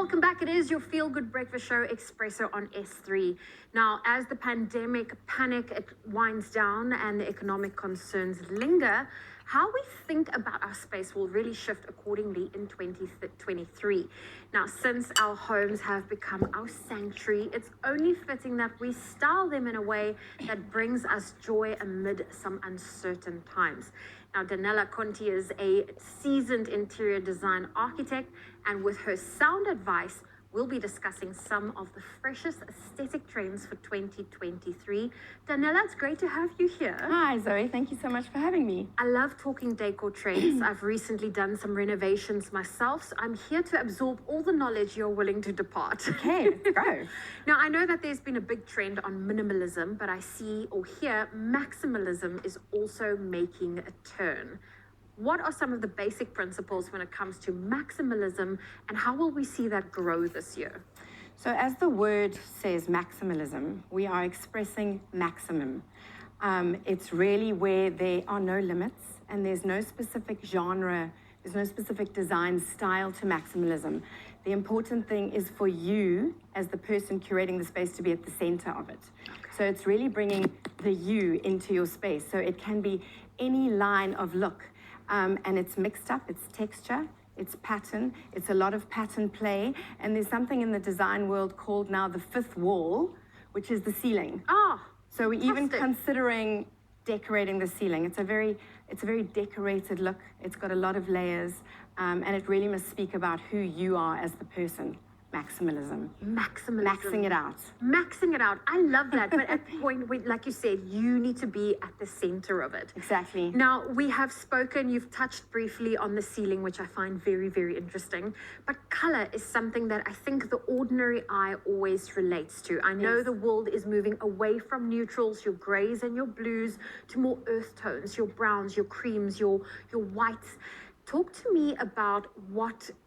welcome back. It is your feel-good breakfast show, Expresso on S3. Now, as the pandemic panic it winds down and the economic concerns linger, how we think about our space will really shift accordingly in 2023. Now, since our homes have become our sanctuary, it's only fitting that we style them in a way that brings us joy amid some uncertain times. Now, Danela Conti is a seasoned interior design architect, and with her sound advice, we'll be discussing some of the freshest aesthetic trends for 2023. Danela, it's great to have you here. Hi, Zoe. Thank you so much for having me. I love talking decor trends. I've recently done some renovations myself, so I'm here to absorb all the knowledge you're willing to depart. Okay, let's go. Now, I know that there's been a big trend on minimalism, but I see or hear maximalism is also making a turn. What are some of the basic principles when it comes to maximalism, and how will we see that grow this year? So as the word says, maximalism, we are expressing maximum. It's really where there are no limits and there's no specific genre, there's no specific design style to maximalism. The important thing is for you as the person curating the space to be at the center of it. Okay. So it's really bringing the you into your space. So it can be any line of look. And it's mixed up, it's texture, it's pattern, it's a lot of pattern play, and there's something in the design world called now the fifth wall, which is the ceiling. So we're even considering decorating the ceiling. It's a very decorated look, it's got a lot of layers, and it really must speak about who you are as the person. Maximalism. Maxing it out. Maxing it out. I love that. But at the point, where, like you said, you need to be at the center of it. Exactly. Now, we have spoken, you've touched briefly on the ceiling, which I find very, very interesting. But color is something that I think the ordinary eye always relates to. I know the world is moving away from neutrals, your grays and your blues, to more earth tones, your browns, your creams, your whites. Talk to me about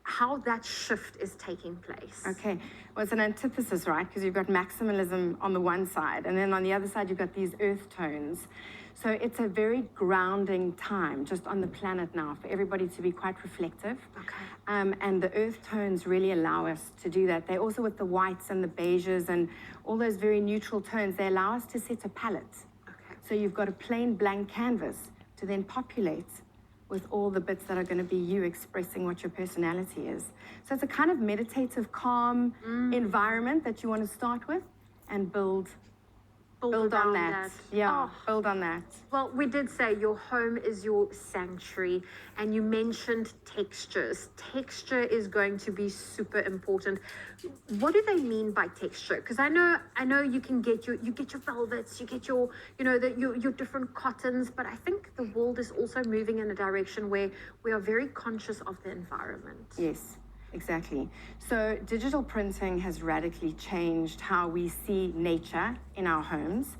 how that shift is taking place. Okay, well, it's an antithesis, right? Because you've got maximalism on the one side, and then on the other side, you've got these earth tones. So it's a very grounding time just on the planet now for everybody to be quite reflective. Okay. And the earth tones really allow us to do that. They also, with the whites and the beiges and all those very neutral tones, they allow us to set a palette. Okay. So you've got a plain blank canvas to then populate with all the bits that are going to be you expressing what your personality is. So it's a kind of meditative, calm environment that you want to start with and build on that. Yeah, build on that. Well, we did say your home is your sanctuary, and you mentioned textures. Texture is going to be super important. What do they mean by texture? Because I know you can get your velvets, you get your your different cottons, but I think the world is also moving in a direction where we are very conscious of the environment. Yes. Exactly. So digital printing has radically changed how we see nature in our homes,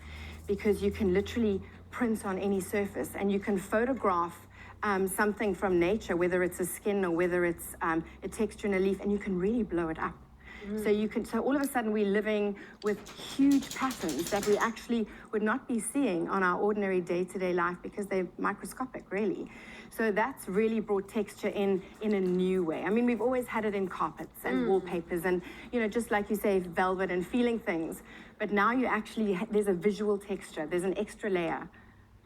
because you can literally print on any surface and you can photograph something from nature, whether it's a skin or whether it's a texture in a leaf, and you can really blow it up. So all of a sudden we're living with huge patterns that we actually would not be seeing on our ordinary day-to-day life because they're microscopic, really. So that's really brought texture in a new way. I mean, we've always had it in carpets and wallpapers and, just like you say, velvet and feeling things. But now there's a visual texture. There's an extra layer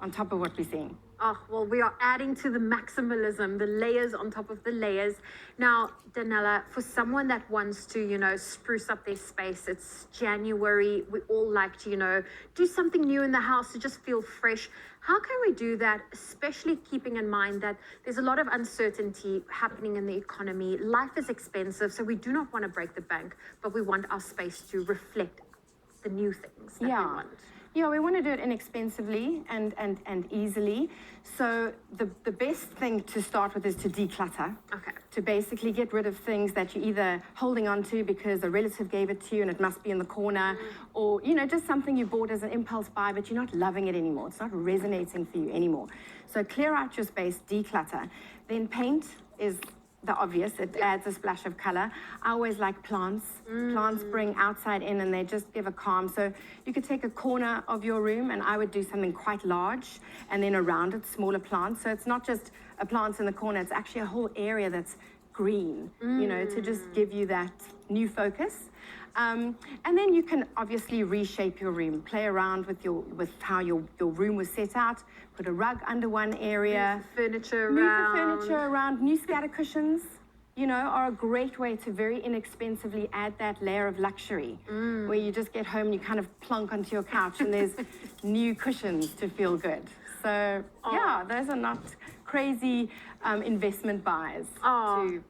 on top of what we're seeing. Oh, well, we are adding to the maximalism, the layers on top of the layers. Now, Danela, for someone that wants to, spruce up their space, it's January. We all like to, do something new in the house to just feel fresh. How can we do that, especially keeping in mind that there's a lot of uncertainty happening in the economy? Life is expensive, so we do not want to break the bank, but we want our space to reflect the new things that we want. Yeah, we want to do it inexpensively and easily. So the best thing to start with is to declutter. Okay. To basically get rid of things that you're either holding on to because a relative gave it to you and it must be in the corner, or, just something you bought as an impulse buy, but you're not loving it anymore. It's not resonating for you anymore. So clear out your space, declutter. Then paint is the obvious. It adds a splash of color. I always like plants. Plants bring outside in and they just give a calm. So you could take a corner of your room and I would do something quite large, and then around it, smaller plants. So it's not just a plant in the corner, it's actually a whole area that's green, you know, to just give you that new focus. And then you can obviously reshape your room, play around with how your room was set out, put a rug under one area, Move the furniture around, new scatter cushions, you know, are a great way to very inexpensively add that layer of luxury, where you just get home and you kind of plonk onto your couch and there's new cushions to feel good. So yeah, those are not crazy investment buys to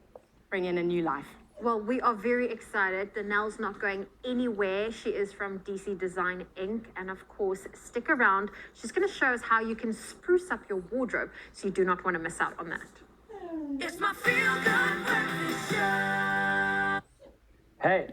bring in a new life. Well, we are very excited. Danelle's not going anywhere. She is from DC Design Inc. And of course, stick around. She's going to show us how you can spruce up your wardrobe. So you do not want to miss out on that. It's my feel good breakfast show. Hey,